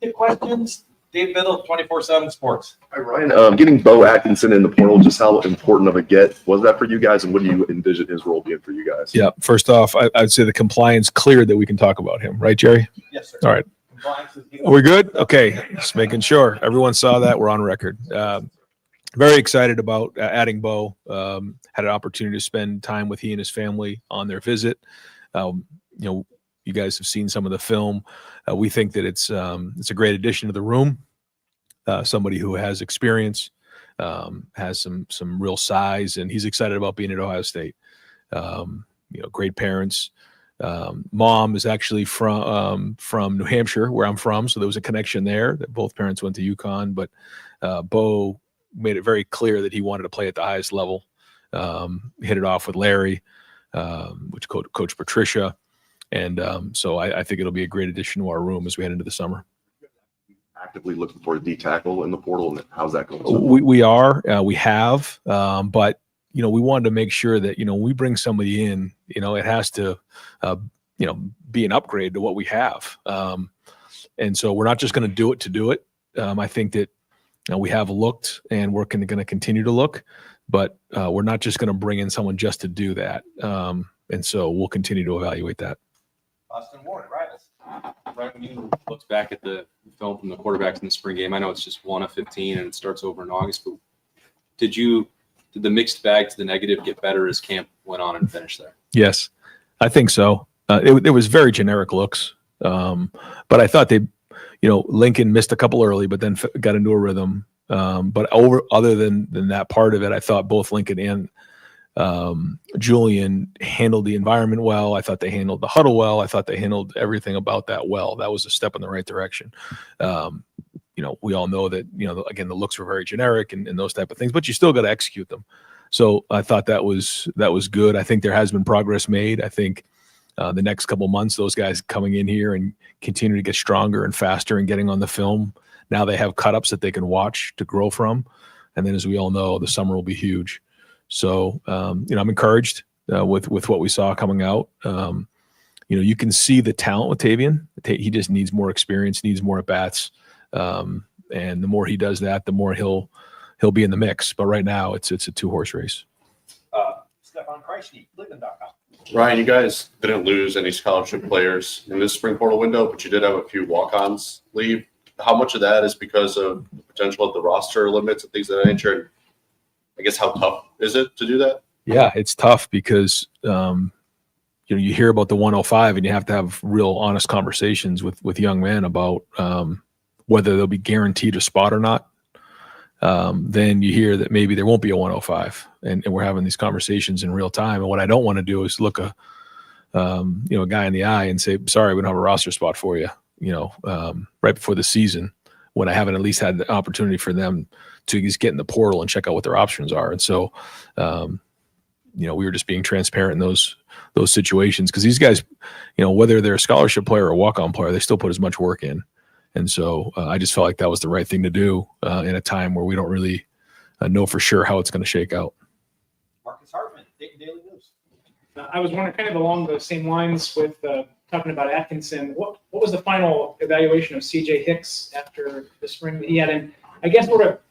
Any questions? Dave Biddle, 24/7 Sports. Hi, Ryan. Getting Bo Atkinson in the portal, just how important of a get was that for you guys, and what do you envision his role being for you guys? Yeah, first off, I'd say the compliance cleared that we can talk about him, right, Jerry? Yes, sir. All right. Are we good? Okay, just making sure. Everyone saw that. We're on record. Very excited about adding Bo. Had an opportunity to spend time with he and his family on their visit. You guys have seen some of the film. We think that it's a great addition to the room. Somebody who has experience, has some real size, and he's excited about being at Ohio State. Great parents. Mom is actually from New Hampshire, where I'm from, so there was a connection there. That both parents went to UConn, but Bo made it very clear that he wanted to play at the highest level. Hit it off with Larry, which Coach Patricia. And so I think it'll be a great addition to our room as we head into the summer. Actively looking for a D tackle in the portal, and how's that going? We have, but we wanted to make sure that when we bring somebody in, it has to, be an upgrade to what we have. And so we're not just going to do it to do it. I think that we have looked, and we're going to continue to look, but we're not just going to bring in someone just to do that. And so we'll continue to evaluate that. Austin Warren, Rivals. Right, when you looked back at the film from the quarterbacks in the spring game, I know it's just 1 of 15 and it starts over in August, but did the mixed bag to the negative get better as camp went on and finished there? Yes, I think so. It was very generic looks, but I thought Lincoln missed a couple early, but then got into a rhythm. But other than that part of it, I thought both Lincoln and Julian handled the environment well. I thought they handled the huddle well. I thought they handled everything about that well. That was a step in the right direction. We all know that, again, the looks were very generic and those type of things, but you still got to execute them. So I thought that was good. I think there has been progress made. I think the next couple months, those guys coming in here and continue to get stronger and faster and getting on the film. Now they have cut-ups that they can watch to grow from. And then, as we all know, the summer will be huge. So, I'm encouraged with what we saw coming out. You can see the talent with Tavian. He just needs more experience, needs more at-bats. And the more he does that, the more he'll be in the mix. But right now, it's a 2-horse race. Stefan Kreisky, Cleveland.com. Ryan, you guys didn't lose any scholarship players in this spring portal window, but you did have a few walk-ons leave. How much of that is because of the potential of the roster limits and things of that nature? I guess how tough is it to do that? Yeah, it's tough because you hear about the 105 and you have to have real honest conversations with young men about whether they'll be guaranteed a spot or not. Then you hear that maybe there won't be a 105, and we're having these conversations in real time. And what I don't want to do is look a guy in the eye and say, sorry, we don't have a roster spot for you, right before the season, when I haven't at least had the opportunity for them to just get in the portal and check out what their options are. And so, we were just being transparent in those situations, because these guys, whether they're a scholarship player or a walk-on player, they still put as much work in. And so I just felt like that was the right thing to do in a time where we don't really know for sure how it's going to shake out. Marcus Hartman, Dayton Daily News. I was wondering, kind of along the same lines with talking about Atkinson, what was the final evaluation of CJ Hicks after the spring that he had? And I guess what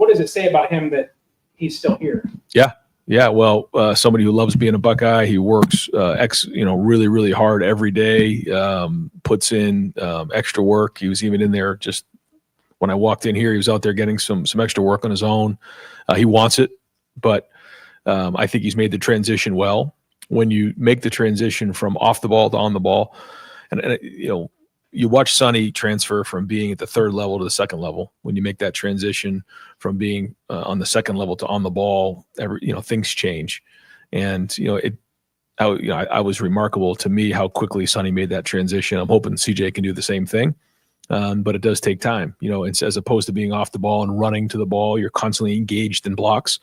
does it say about him that he's still here? Yeah. Well, somebody who loves being a Buckeye. He works really, really hard every day, puts in extra work. He was even in there just when I walked in here, he was out there getting some extra work on his own. He wants it, but I think he's made the transition well. When you make the transition from off the ball to on the ball, and you watch Sonny transfer from being at the third level to the second level. When you make that transition from being on the second level to on the ball, things change. And I was remarkable to me how quickly Sonny made that transition. I'm hoping CJ can do the same thing, but it does take time. It's, as opposed to being off the ball and running to the ball, you're constantly engaged in blocks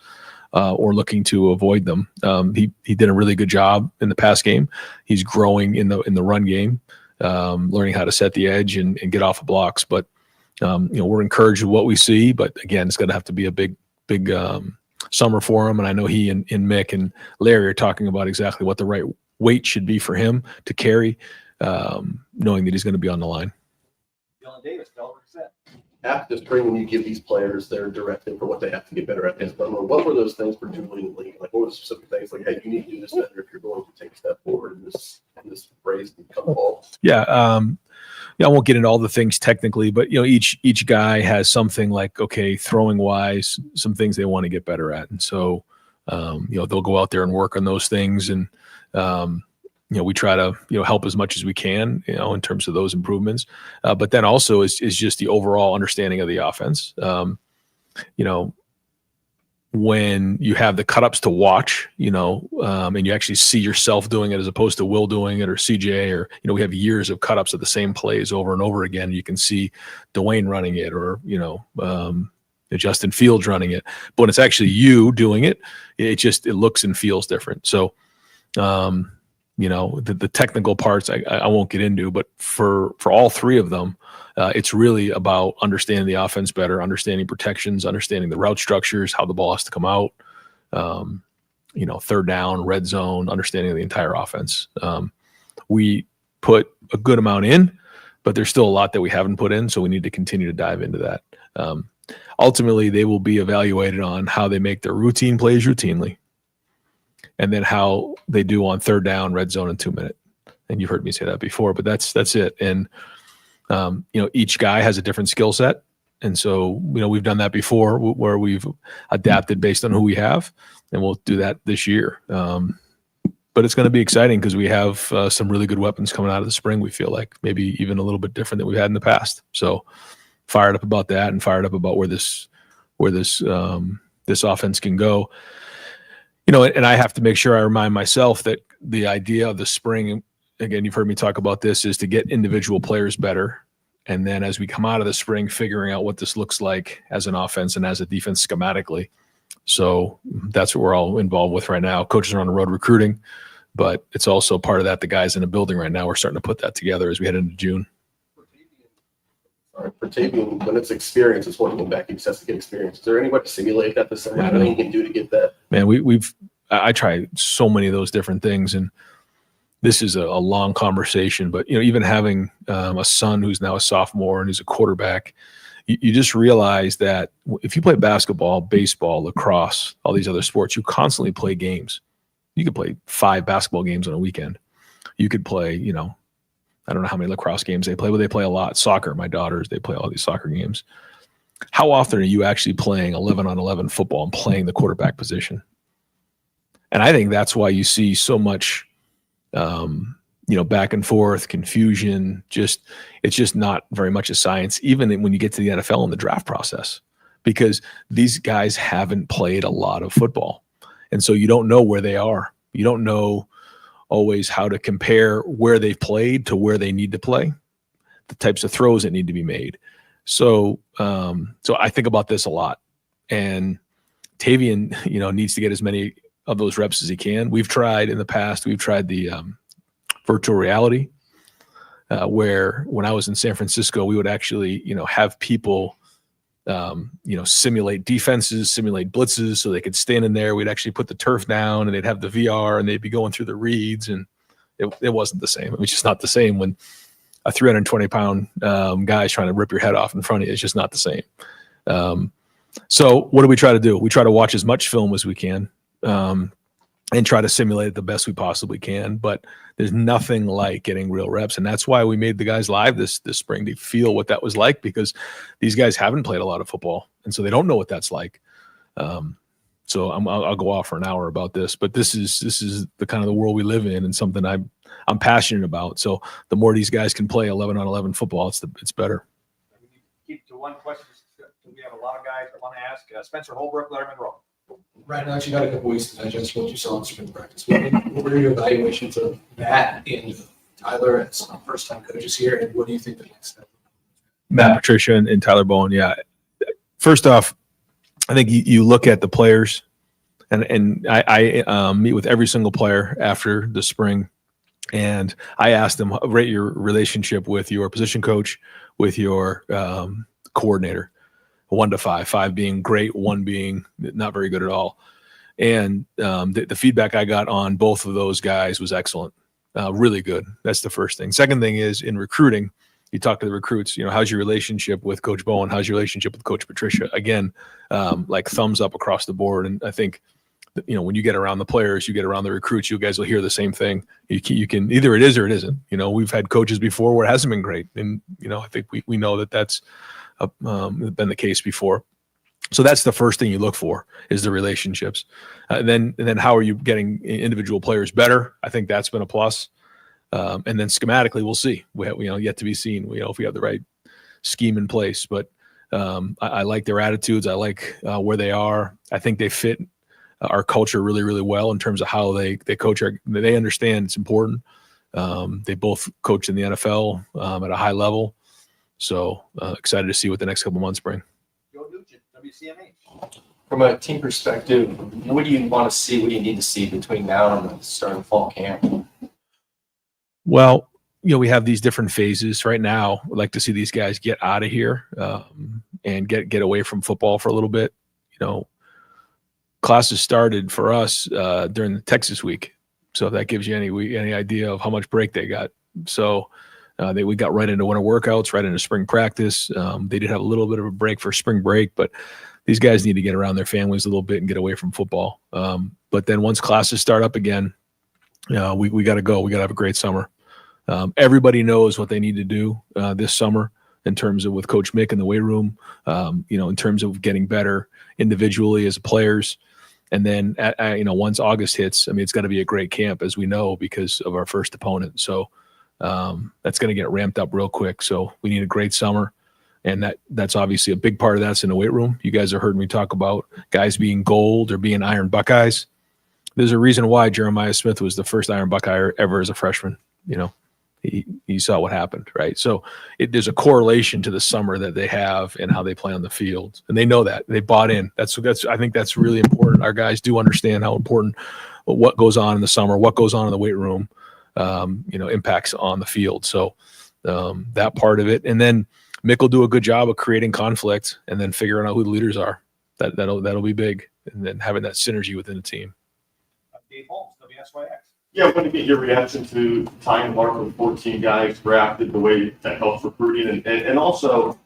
or looking to avoid them. He did a really good job in the pass game. He's growing in the run game. Learning how to set the edge and get off of blocks. But, we're encouraged with what we see. But, again, it's going to have to be a big summer for him. And I know he and Mick and Larry are talking about exactly what the right weight should be for him to carry, knowing that he's going to be on the line. Dylan Davis, Delaware Gazette. After the spring, when you give these players their directive for what they have to get better at this, but what were those things for Julie and Lee? Like, what were the specific things? Like, hey, you need to do this better if you're going to take a step forward in this phrase and become ball. Yeah. I won't get into all the things technically, but each guy has something like, okay, throwing wise, some things they want to get better at. And so, they'll go out there and work on those things. And, we try to, help as much as we can, in terms of those improvements. But then also is just the overall understanding of the offense. When you have the cut-ups to watch, and you actually see yourself doing it as opposed to Will doing it or CJ, or, we have years of cut-ups of the same plays over and over again. You can see Dwayne running it or, Justin Fields running it. But when it's actually you doing it, it looks and feels different. So, the technical parts I won't get into, but for all three of them, it's really about understanding the offense better, understanding protections, understanding the route structures, how the ball has to come out, third down, red zone, understanding of the entire offense. We put a good amount in, but there's still a lot that we haven't put in, so we need to continue to dive into that. Ultimately, they will be evaluated on how they make their routine plays routinely, and then how they do on third down, red zone, and 2-minute. And you've heard me say that before, but that's it. And each guy has a different skill set. And so, we've done that before where we've adapted based on who we have, and we'll do that this year. But it's going to be exciting because we have some really good weapons coming out of the spring. We feel like maybe even a little bit different than we've had in the past. So fired up about that and fired up about where this offense can go. And I have to make sure I remind myself that the idea of the spring, again, you've heard me talk about this, is to get individual players better. And then as we come out of the spring, figuring out what this looks like as an offense and as a defense schematically. So that's what we're all involved with right now. Coaches are on the road recruiting, but it's also part of that. The guys in the building right now, we're starting to put that together as we head into June. For Tavian, when it's experience, it's one thing back. He just has to get experience. Is there any way to simulate that this summer? Anything you can do to get that? Man, I try so many of those different things, and this is a long conversation. But even having a son who's now a sophomore and who's a quarterback, you just realize that if you play basketball, baseball, lacrosse, all these other sports, you constantly play games. You could play 5 basketball games on a weekend. You could play, I don't know how many lacrosse games they play, but they play a lot. Soccer, my daughters, they play all these soccer games. How often are you actually playing 11-on-11 football and playing the quarterback position? And I think that's why you see so much, back and forth, confusion. It's just not very much a science, even when you get to the NFL and the draft process, because these guys haven't played a lot of football. And so you don't know where they are. You don't know always how to compare where they've played to where they need to play, the types of throws that need to be made. So I think about this a lot. And Tavian, needs to get as many of those reps as he can. We've tried in the past, the virtual reality, where when I was in San Francisco, we would actually, have people, simulate defenses, simulate blitzes so they could stand in there. We'd actually put the turf down and they'd have the VR and they'd be going through the reads, and it wasn't the same. It was just not the same when a 320-pound guy is trying to rip your head off in front of you. It's just not the same. So what do we try to do? We try to watch as much film as we can, and try to simulate it the best we possibly can. But there's nothing like getting real reps. And that's why we made the guys live this spring to feel what that was like, because these guys haven't played a lot of football. And so they don't know what that's like. So I'll go off for an hour about this, but this is the kind of the world we live in, and something I'm passionate about. So the more these guys can play 11-on-11 football, it's better. We need to keep to one question. We have a lot of guys that want to ask. Spencer Holbrook, Lettermen Row. Right now, you got a couple weeks to digest what you saw in spring practice. What were your evaluations of Matt and Tyler as first-time coaches here, and what do you think the next step? Matt Patricia and Tyler Bowen, yeah. First off, I think you look at the players, and I meet with every single player after the spring, and I ask them, rate your relationship with your position coach, with your coordinator. 1 to 5, 5 being great, 1 being not very good at all. And the feedback I got on both of those guys was excellent, really good. That's the first thing. Second thing is, in recruiting, You talk to the recruits, how's your relationship with Coach Bowen? How's your relationship with Coach Patricia? Again, like thumbs up across the board. And I think, when you get around the players, you get around the recruits, you guys will hear the same thing. You can either it is or it isn't. We've had coaches before where it hasn't been great. And, I think we know that that's been the case before. So that's the first thing you look for is the relationships. And then how are you getting individual players better? I think that's been a plus. And then schematically, we'll see. We have, yet to be seen. If we have the right scheme in place. But I like their attitudes. I like where they are. I think they fit our culture really, really well in terms of how they coach. They understand it's important. They both coach in the NFL at a high level. So excited to see what the next couple months bring. Joe Nugent, WCMH. From a team perspective, what do you want to see? What do you need to see between now and the start of fall camp? Well, we have these different phases right now. We'd like to see these guys get out of here and get away from football for a little bit. Classes started for us during the Texas week. So if that gives you any idea of how much break they got. So we got right into winter workouts, right into spring practice. They did have a little bit of a break for spring break, but these guys need to get around their families a little bit and get away from football. But then once classes start up again, we got to go. We got to have a great summer. Everybody knows what they need to do this summer in terms of with Coach Mick in the weight room, in terms of getting better individually as players. And then, once August hits, it's got to be a great camp, as we know, because of our first opponent. So that's going to get ramped up real quick. So we need a great summer. And that's obviously a big part of that's in the weight room. You guys have heard me talk about guys being gold or being Iron Buckeyes. There's a reason why Jeremiah Smith was the first Iron Buckeye ever as a freshman. He saw what happened, right? So there's a correlation to the summer that they have and how they play on the field, and they know that. They bought in. I think that's really important. Our guys do understand how important what goes on in the summer, what goes on in the weight room, impacts on the field. So that part of it, and then Mick will do a good job of creating conflict and then figuring out who the leaders are. That'll be big, and then having that synergy within the team. Dave Holmes, WSYX. Yeah, I want to get your reaction to tying mark with 14 guys drafted, the way that helps recruiting, and also,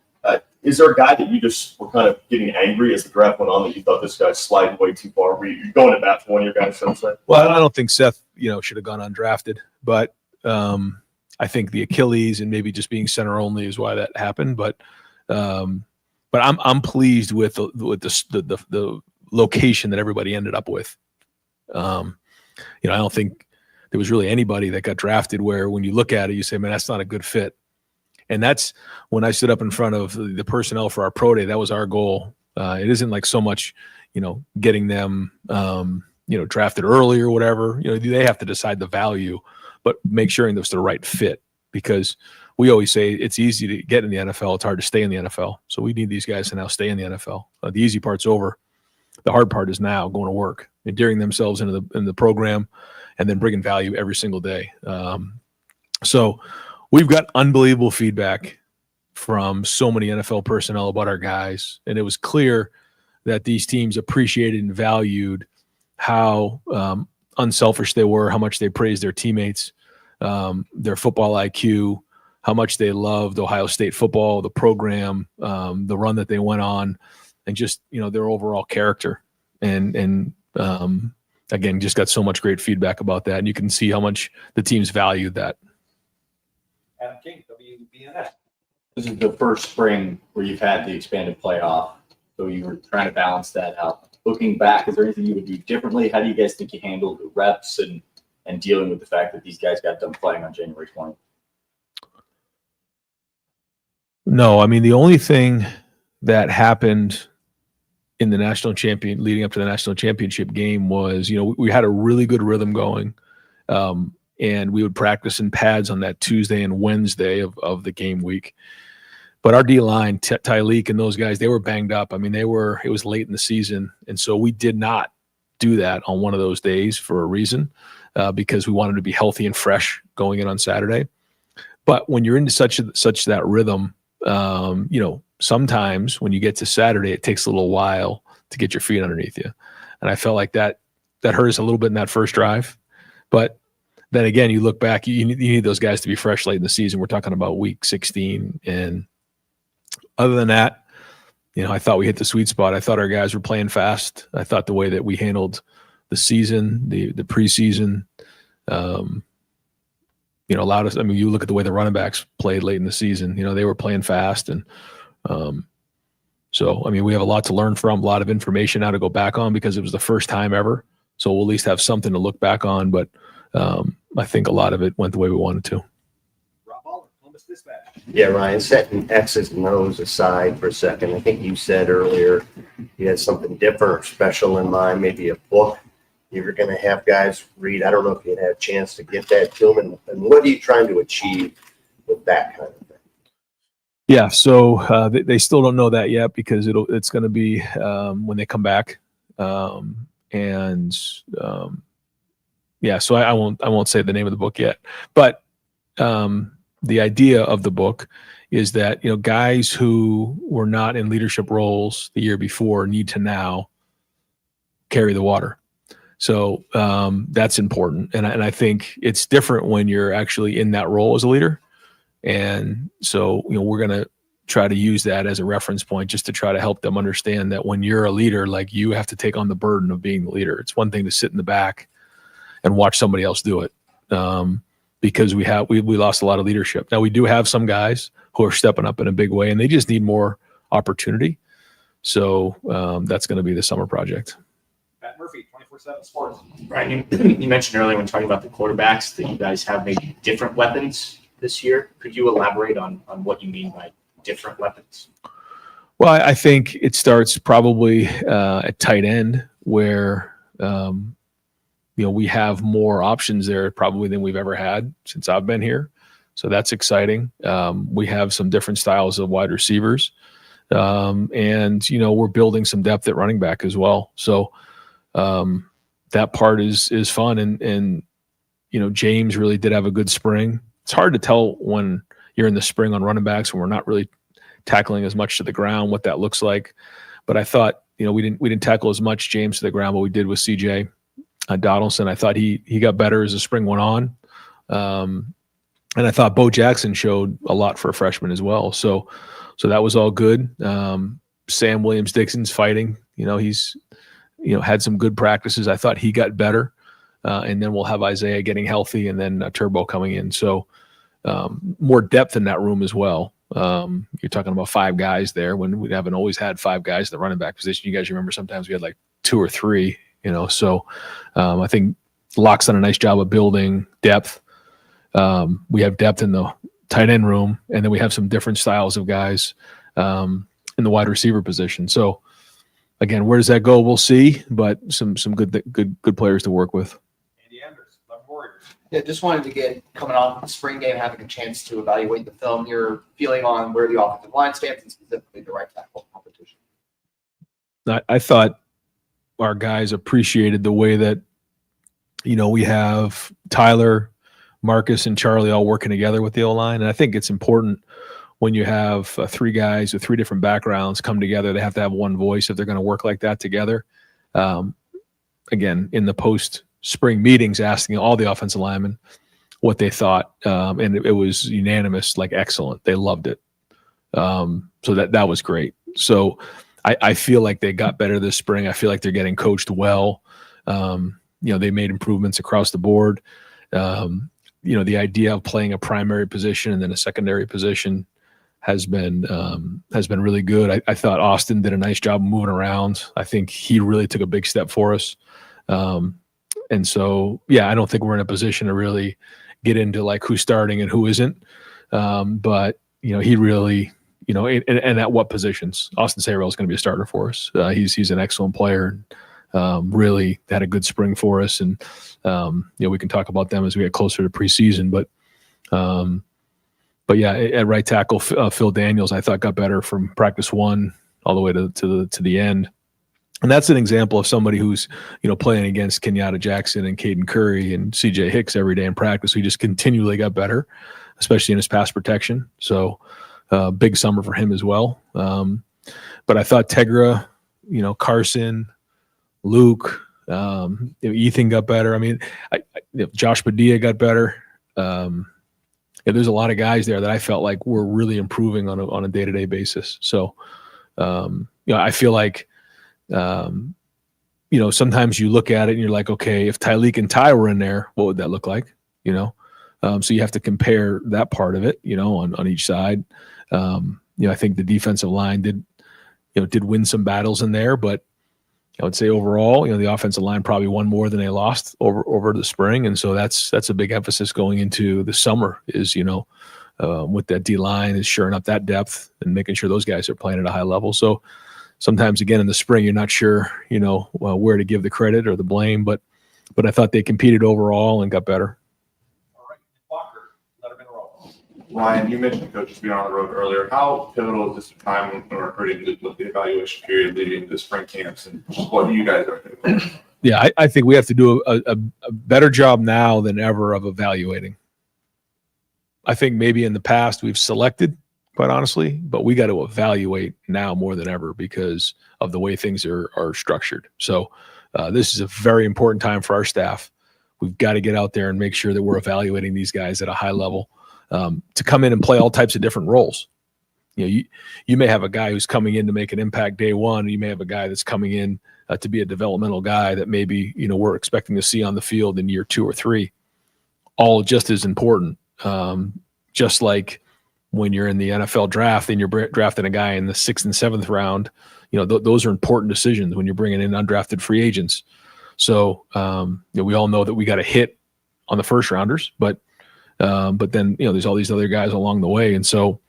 is there a guy that you just were kind of getting angry as the draft went on that you thought this guy's sliding way too far? Were you going to bat for one of your guys, so to say? Well, I don't think Seth, should have gone undrafted, but I think the Achilles and maybe just being center only is why that happened. But I'm pleased with the location that everybody ended up with. I don't think there was really anybody that got drafted where when you look at it, you say, man, that's not a good fit. And that's when I stood up in front of the personnel for our pro day. That was our goal. It isn't like so much, getting them, drafted early or whatever. They have to decide the value, but make sure it's the right fit, because we always say it's easy to get in the NFL. It's hard to stay in the NFL. So we need these guys to now stay in the NFL. The easy part's over. The hard part is now going to work, endearing themselves in the program, and then bringing value every single day. So we've got unbelievable feedback from so many NFL personnel about our guys, and it was clear that these teams appreciated and valued how unselfish they were, how much they praised their teammates, their football IQ, how much they loved Ohio State football, the program, the run that they went on, and just, their overall character. And again, just got so much great feedback about that. And you can see how much the teams valued that. Adam King, WBNS. This is the first spring where you've had the expanded playoff, so you were trying to balance that out. Looking back, is there anything you would do differently? How do you guys think you handled the reps and dealing with the fact that these guys got done playing on January 20th? No, the only thing that happened in the leading up to the national championship game was, we had a really good rhythm going. And we would practice in pads on that Tuesday and Wednesday of the game week. But our D-line, Tyleek and those guys, they were banged up. It was late in the season. And so we did not do that on one of those days for a reason, because we wanted to be healthy and fresh going in on Saturday. But when you're into such that rhythm, sometimes when you get to Saturday, it takes a little while to get your feet underneath you. And I felt like that hurt us a little bit in that first drive. But then again, you look back, you need those guys to be fresh late in the season. We're talking about week 16. And other than that, I thought we hit the sweet spot. I thought our guys were playing fast. I thought the way that we handled the season, the preseason, allowed us. I mean, you look at the way the running backs played late in the season, they were playing fast. And so, I mean, we have a lot to learn from, a lot of information now to go back on because it was the first time ever. So we'll at least have something to look back on. But I think a lot of it went the way we wanted to. Rob Ballard, Columbus Dispatch. Yeah, Ryan, setting X's and O's aside for a second, I think you said earlier you had something different or special in mind, maybe a book you were going to have guys read. I don't know if you had a chance to get that to them, and what are you trying to achieve with that kind of thing? Yeah, so they still don't know that yet because it's going to be when they come back, yeah. So I won't say the name of the book yet, but the idea of the book is that guys who were not in leadership roles the year before need to now carry the water. So that's important, and I think it's different when you're actually in that role as a leader. And so, we're going to try to use that as a reference point just to try to help them understand that when you're a leader, like you have to take on the burden of being the leader. It's one thing to sit in the back and watch somebody else do it because we lost a lot of leadership. Now we do have some guys who are stepping up in a big way and they just need more opportunity. So that's going to be the summer project. Pat Murphy, 24/7 Sports. Brian, you mentioned earlier when talking about the quarterbacks that you guys have maybe different weapons this year. Could you elaborate on what you mean by different weapons? Well, I think it starts probably at tight end where, we have more options there probably than we've ever had since I've been here. So that's exciting. We have some different styles of wide receivers. And, we're building some depth at running back as well. So that part is fun. And, James really did have a good spring. It's hard to tell when you're in the spring on running backs when we're not really tackling as much to the ground, what that looks like. But I thought, we didn't tackle as much James to the ground, but we did with CJ Donaldson. I thought he got better as the spring went on. And I thought Bo Jackson showed a lot for a freshman as well. So that was all good. Sam Williams-Dixon's fighting. He's, had some good practices. I thought he got better. And then we'll have Isaiah getting healthy and then Turbo coming in. So more depth in that room as well. You're talking about 5 guys there when we haven't always had 5 guys in the running back position. You guys remember sometimes we had like 2 or 3, So I think Locke's done a nice job of building depth. We have depth in the tight end room, and then we have some different styles of guys in the wide receiver position. So again, where does that go? We'll see, but some good players to work with. Andy Anders, Lettermen Warriors. Yeah, just wanted to get, coming off the spring game, having a chance to evaluate the film, your feeling on where the offensive line stands and specifically the right tackle competition. I thought our guys appreciated the way that, we have Tyler, Marcus, and Charlie all working together with the O-line. And I think it's important when you have 3 guys with 3 different backgrounds come together. They have to have one voice if they're going to work like that together. Again, in the post-spring meetings, asking all the offensive linemen what they thought, and it was unanimous, like excellent. They loved it. So that was great. So I feel like they got better this spring. I feel like they're getting coached well. They made improvements across the board. The idea of playing a primary position and then a secondary position has been really good. I thought Austin did a nice job moving around. I think he really took a big step for us. And so, I don't think we're in a position to really get into like who's starting and who isn't. But he really, and at what positions. Austin Sayrell is going to be a starter for us. He's an excellent player. Really had a good spring for us. And, we can talk about them as we get closer to preseason, but at right tackle, Phil Daniels, I thought got better from practice 1 all the way to the end. And that's an example of somebody who's, playing against Kenyatta Jackson and Caden Curry and CJ Hicks every day in practice. He just continually got better, especially in his pass protection. So big summer for him as well. But I thought Tegra, Carson, Luke, Ethan got better. I mean, Josh Padilla got better. There's a lot of guys there that I felt like were really improving on a day-to-day basis. So, I feel like, sometimes you look at it and you're like, okay, if Tyleek and Ty were in there, what would that look like? So you have to compare that part of it, on each side. I think the defensive line did win some battles in there, but I would say overall, the offensive line probably won more than they lost over the spring. And so that's a big emphasis going into the summer is, with that D line is shoring up that depth and making sure those guys are playing at a high level. So sometimes again, in the spring, you're not sure, where to give the credit or the blame, but I thought they competed overall and got better. All right, Walker, Lettermen Row. Ryan, you mentioned coaches being on the road earlier. How pivotal is this time when we're recruiting with the evaluation period leading to spring camps, and what do you guys are doing? Yeah, I think we have to do a better job now than ever of evaluating. I think maybe in the past we've selected, quite honestly, but we got to evaluate now more than ever because of the way things are structured. So this is a very important time for our staff. We've got to get out there and make sure that we're evaluating these guys at a high level to come in and play all types of different roles. You may have a guy who's coming in to make an impact day one. You may have a guy that's coming in to be a developmental guy that maybe, we're expecting to see on the field in year 2 or 3, all just as important. Just like when you're in the NFL draft and you're drafting a guy in the 6th and 7th round, those are important decisions when you're bringing in undrafted free agents. So, we all know that we got to hit on the first rounders, but then, there's all these other guys along the way. And so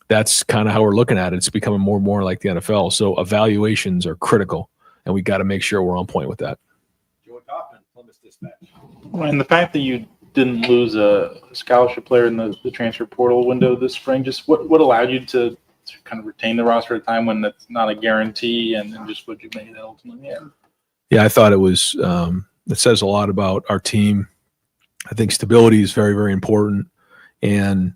that's kind of how we're looking at it. It's becoming more and more like the NFL. So evaluations are critical and we got to make sure we're on point with that. Joey Kaufman, Columbus Dispatch. And the fact that you didn't lose a scholarship player in the transfer portal window this spring, just what allowed you to kind of retain the roster at a time when that's not a guarantee, and just what you made ultimately? Yeah, I thought it was, it says a lot about our team. I think stability is very, very important. And,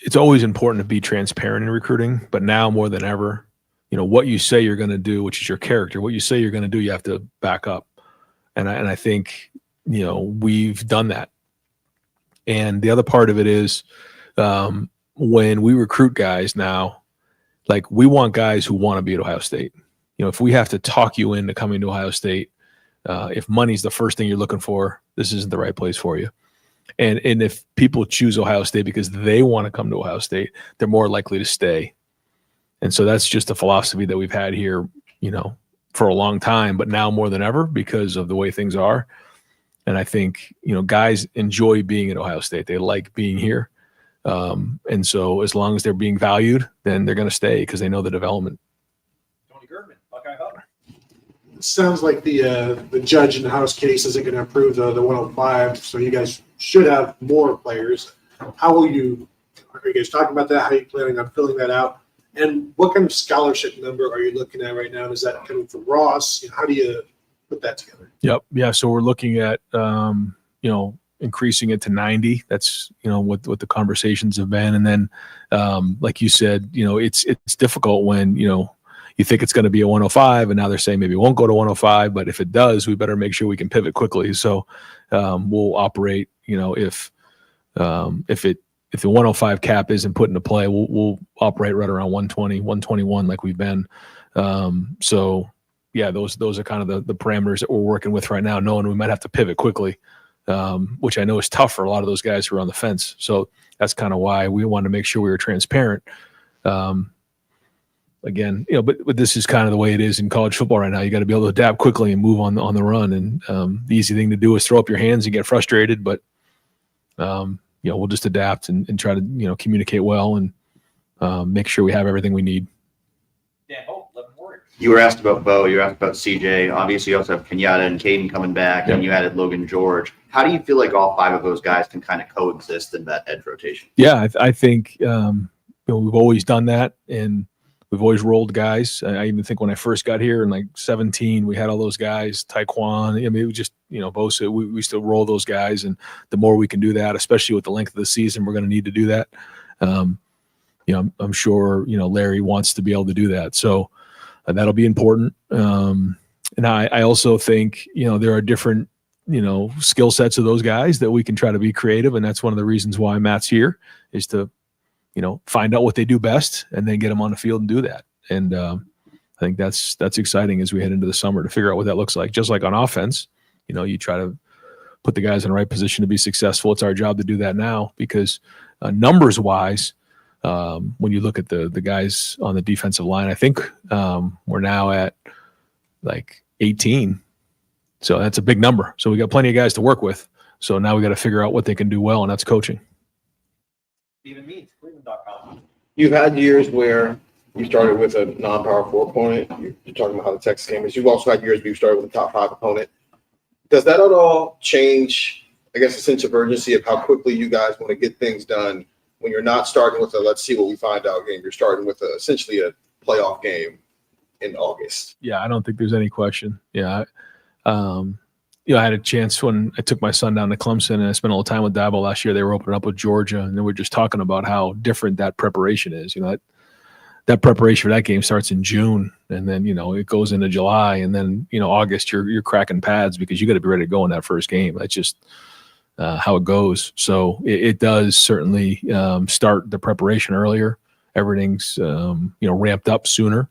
it's always important to be transparent in recruiting, but now more than ever, what you say you're going to do, which is your character, what you say you're going to do, you have to back up. And I think, we've done that. And the other part of it is when we recruit guys now, like we want guys who want to be at Ohio State. If we have to talk you into coming to Ohio State, if money's the first thing you're looking for, this isn't the right place for you. And if people choose Ohio State because they want to come to Ohio State, they're more likely to stay. And so that's just a philosophy that we've had here, for a long time, but now more than ever because of the way things are. And I think, guys enjoy being at Ohio State. They like being here. And so as long as they're being valued, then they're going to stay because they know the development. Tony Girdman, Buckeye Hub. It sounds like the judge in the House case isn't going to approve the 105, so you guys should have more players. Are you guys talking about that? How are you planning on filling that out? And what kind of scholarship number are you looking at right now? Is that coming from Ross? How do you put that together? Yep. Yeah. So we're looking at, increasing it to 90. That's, what the conversations have been. And then, like you said, it's difficult when, you think it's going to be a 105 and now they're saying maybe it won't go to 105, but if it does, we better make sure we can pivot quickly. So we'll operate, if the 105 cap isn't put into play, we'll operate right around 120, 121 like we've been. So yeah, those are kind of the parameters that we're working with right now, knowing we might have to pivot quickly, which I know is tough for a lot of those guys who are on the fence. So that's kind of why we wanted to make sure we were transparent. Again, but this is kind of the way it is in college football right now. You got to be able to adapt quickly and move on the run. And the easy thing to do is throw up your hands and get frustrated, but we'll just adapt and try to, communicate well and make sure we have everything we need. Dan Hope, Lettermen Warriors. You were asked about Bo, you were asked about CJ. Obviously, you also have Kenyatta and Caden coming back, and you added Logan George. How do you feel like all 5 of those guys can kind of coexist in that edge rotation? Yeah, I think we've always done that, and we've always rolled guys. I even think when I first got here in like 17, we had all those guys, Taekwon. I mean, it was just, Bosa, we still roll those guys. And the more we can do that, especially with the length of the season, we're going to need to do that. I'm sure, Larry wants to be able to do that. So that'll be important. And I also think, there are different, skill sets of those guys that we can try to be creative. And that's one of the reasons why Matt's here, is to, find out what they do best and then get them on the field and do that. And I think that's exciting as we head into the summer to figure out what that looks like. Just like on offense, you try to put the guys in the right position to be successful. It's our job to do that now because numbers wise, when you look at the guys on the defensive line, I think we're now at like 18. So that's a big number. So we got plenty of guys to work with. So now we got to figure out what they can do well, and that's coaching. Stephen Means, Cleveland.com. You've had years where you started with a non-power 4 opponent. You're talking about how the Texas game is. You've also had years where you started with a top 5 opponent. Does that at all change, I guess, the sense of urgency of how quickly you guys want to get things done when you're not starting with a let's see what we find out game? You're starting with essentially a playoff game in August. Yeah, I don't think there's any question. Yeah. I had a chance when I took my son down to Clemson and I spent a little time with Dabo last year. They were opening up with Georgia, and then we're just talking about how different that preparation is. That preparation for that game starts in June, and then it goes into July, and then August you're cracking pads because you got to be ready to go in that first game. That's just how it goes. So it does certainly start the preparation earlier. Everything's ramped up sooner,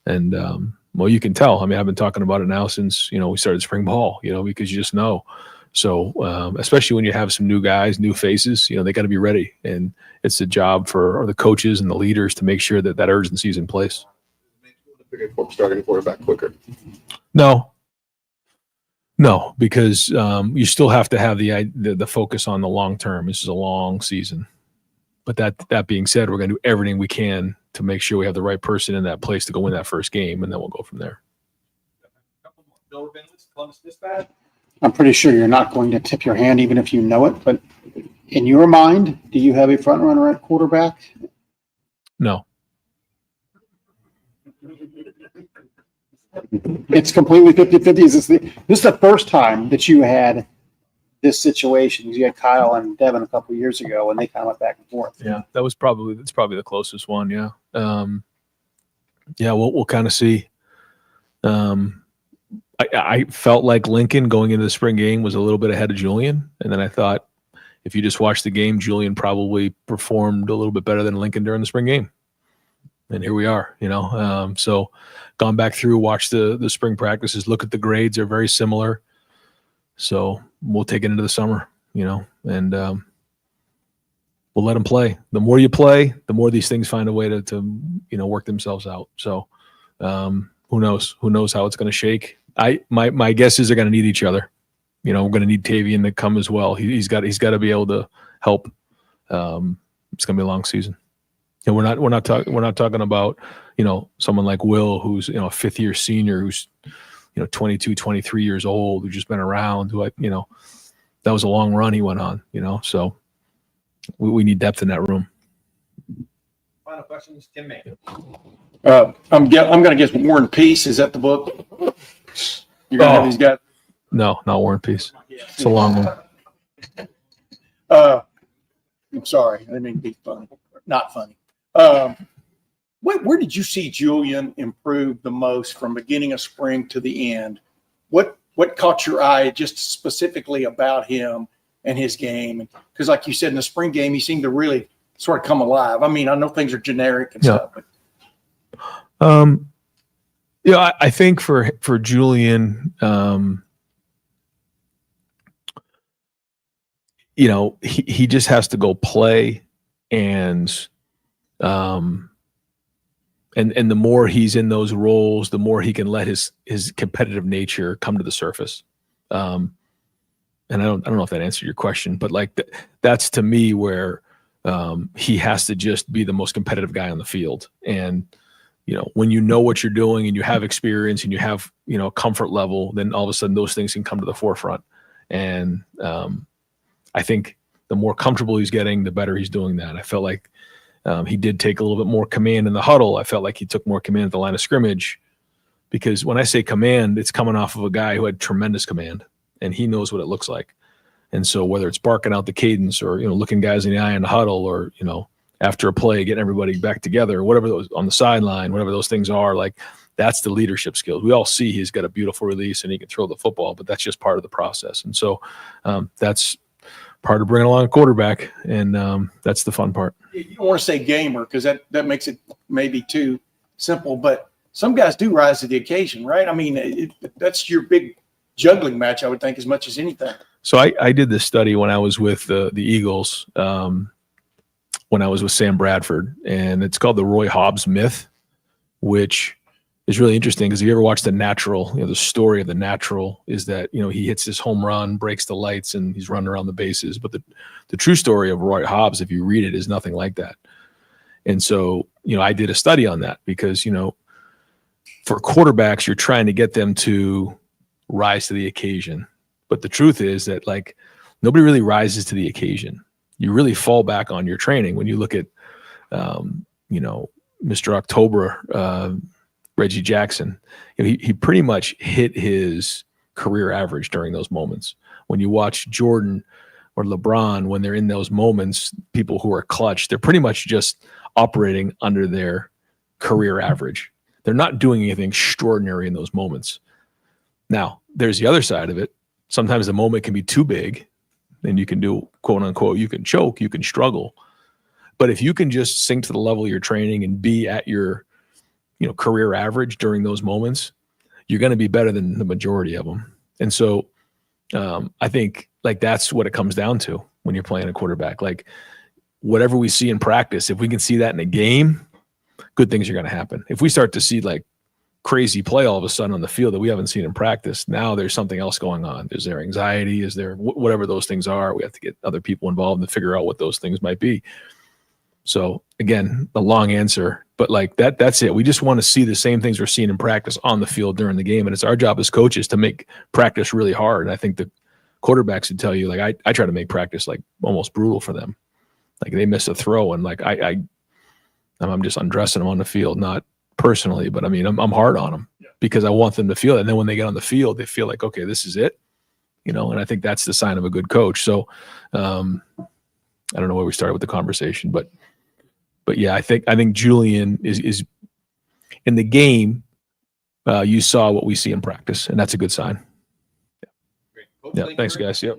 and well, you can tell. I mean, I've been talking about it now since we started spring ball. Because you just know. So especially when you have some new guys, new faces, they got to be ready, and it's a job for the coaches and the leaders to make sure that urgency is in place. Starting quarterback quicker. No, because you still have to have the focus on the long term. This is a long season. But that being said, we're going to do everything we can to make sure we have the right person in that place to go win that first game, and then we'll go from there. Bill Vinless, Columbus Dispatch. I'm pretty sure you're not going to tip your hand even if you know it, but in your mind, do you have a front runner at quarterback? No. It's completely 50-50. This is the first time that you had this situation. You had Kyle and Devin a couple of years ago, and they kind of went back and forth. Yeah, that's probably the closest one. Yeah, we'll kind of see. I felt like Lincoln going into the spring game was a little bit ahead of Julian, and then I thought if you just watch the game, Julian probably performed a little bit better than Lincoln during the spring game. And here we are, so gone back through, watched the spring practices, look at the grades, they're very similar. So we'll take it into the summer, and we'll let them play. The more you play, the more these things find a way to work themselves out. So who knows? Who knows how it's going to shake? My guess is they're going to need each other. We're going to need Tavian to come as well. He's got to be able to help. It's going to be a long season. And we're not talking about someone like Will, who's a fifth-year senior, who's 22, 23 years old, who's just been around. Who that was a long run he went on. So we need depth in that room. Final questions, Tim May. I'm going to guess War and Peace. Is that the book? You're going to have these guys? No, not War and Peace. It's a long one. I'm sorry. I didn't mean to be funny. Not funny. Where did you see Julian improve the most from beginning of spring to the end? What caught your eye just specifically about him and his game? Because like you said, in the spring game, he seemed to really sort of come alive. I mean, I know things are generic and stuff. But. I think for Julian, he just has to go play, and the more he's in those roles, the more he can let his competitive nature come to the surface. And I don't know if that answered your question, but that's to me where he has to just be the most competitive guy on the field. And when you know what you're doing and you have experience and you have a comfort level, then all of a sudden those things can come to the forefront. And I think the more comfortable he's getting, the better he's doing that. I felt like he did take a little bit more command in the huddle. I felt like he took more command at the line of scrimmage, because when I say command, it's coming off of a guy who had tremendous command, and he knows what it looks like. And so whether it's barking out the cadence or, looking guys in the eye in the huddle, or, after a play, getting everybody back together, whatever those on the sideline, whatever those things are, That's the leadership skills. We all see he's got a beautiful release and he can throw the football, but that's just part of the process. And so that's part of bringing along a quarterback, and that's the fun part. You don't want to say gamer because that makes it maybe too simple, but some guys do rise to the occasion, right? I mean, that's your big juggling match, I would think, as much as anything. So I did this study when I was with the Eagles, when I was with Sam Bradford, and it's called the Roy Hobbs myth, which is really interesting because if you ever watch The Natural, the story of The Natural is that, he hits this home run, breaks the lights, and he's running around the bases. But the true story of Roy Hobbs, if you read it, is nothing like that. And so, I did a study on that because, for quarterbacks, you're trying to get them to rise to the occasion. But the truth is that, like, nobody really rises to the occasion. You really fall back on your training when you look at, Mr. October, Reggie Jackson. He pretty much hit his career average during those moments. When you watch Jordan or LeBron, when they're in those moments, people who are clutch, they're pretty much just operating under their career average. They're not doing anything extraordinary in those moments. Now, there's the other side of it. Sometimes the moment can be too big, and you can do, quote unquote, you can choke, you can struggle. But if you can just sink to the level you're training and be at your, career average during those moments, you're going to be better than the majority of them. And so I think like that's what it comes down to when you're playing a quarterback. Like whatever we see in practice, if we can see that in a game, good things are going to happen. If we start to see like crazy play all of a sudden on the field that we haven't seen in practice, now there's something else going on. Is there anxiety? Is there whatever those things are? We have to get other people involved and figure out what those things might be. So again, a long answer, but like that's it. We just want to see the same things we're seeing in practice on the field during the game. And it's our job as coaches to make practice really hard. And I think the quarterbacks would tell you, like, I try to make practice like almost brutal for them. Like they miss a throw and like I'm just undressing them on the field, not personally, but I mean, I'm hard on them because I want them to feel it. And then when they get on the field, they feel like, okay, this is it, and I think that's the sign of a good coach. So I don't know where we started with the conversation, but yeah, I think Julian is in the game. You saw what we see in practice, and that's a good sign. Great. Yeah, thanks, guys. Yep.